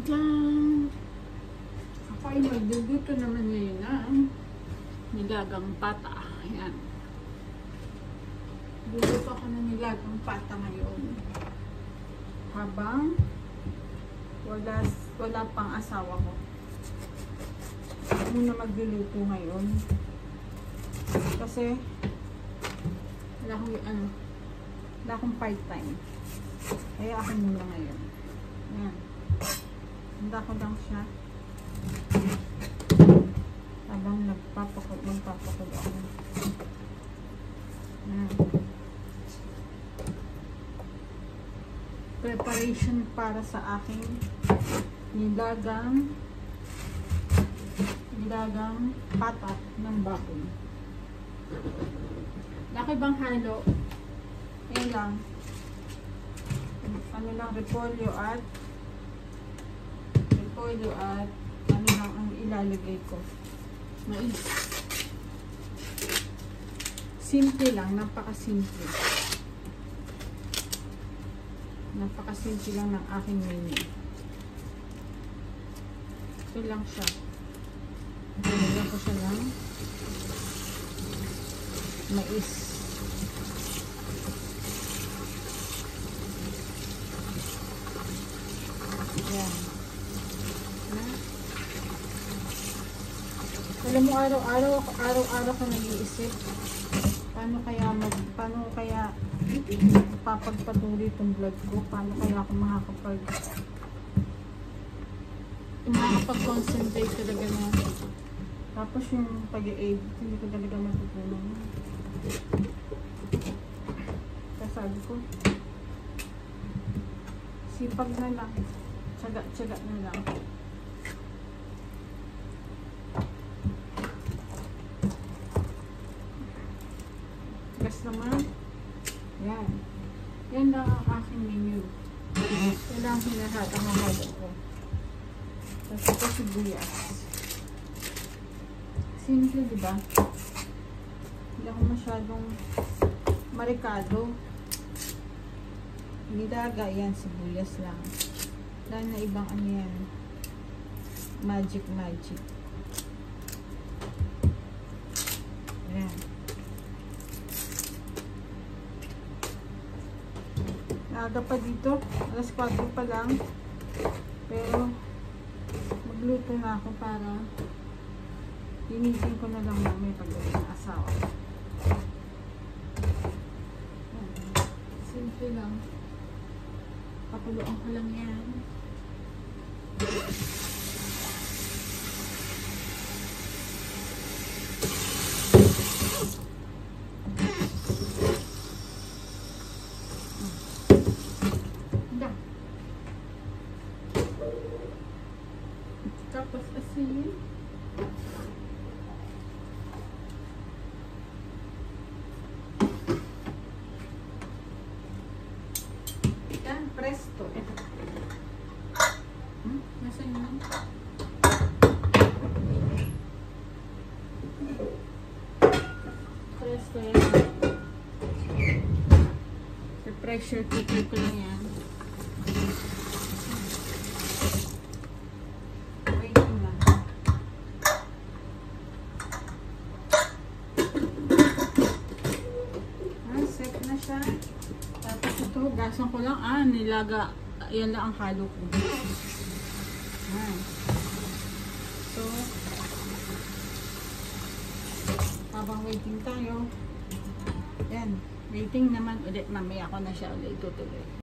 Diyan. Ako ay magduduto naman ngayon na nilagang pata. Ayan. Duduto ako ng nilagang pata ngayon. Habang wala pang asawa ko. Ako muna magluluto ngayon. Kasi wala akong part-time. Kaya ako muna ngayon. Ayan. Handa ko lang siya. Habang magpapakul ako. Ayan. Preparation para sa aking nilagang patat ng baboy. Laki bang halo? Ayan lang. Ano lang, repolyo at ano lang ang ilalagay ko. Mais. Simple lang, napakasimple. Napakasimple lang ng aking menu. Ito lang siya. Nilagyan ko siya ng mais. Ayan. Alam mo, araw-araw ko nag-iisip paano kaya papagpatuloy itong vlog ko, paano kaya ako makakapag-concentrate talaga na. Tapos yung pag-i-aid, hindi ko talaga matutunan. Kasabi ko, sipag na lang, tsaga na lang. Gas naman. Yan. Yan lang ang aking menu. Yan lang hinahata ko. Tapos ito sibuyas. Simple, diba? Hindi ako masyadong marikado. Nilaga, yan, sibuyas lang. Dahil na ibang ano yan. Magic. Ayan. Aga pa dito. Alas 4 pa lang. Pero magluto na ako para linisin ko na lang namin pagdating ng asawa. Simple lang. Pakuluan ko lang yan. Tapos asin. Yan, presto. Nasaan yun? Presto yan. Sa pressure cooker ko lang yan. Tapos ito, gasan ko lang. Nilaga. Yan lang ang halo ko. So, habang waiting tayo, yan. Waiting naman ulit. Mamaya ako na siya ulit tutuloy.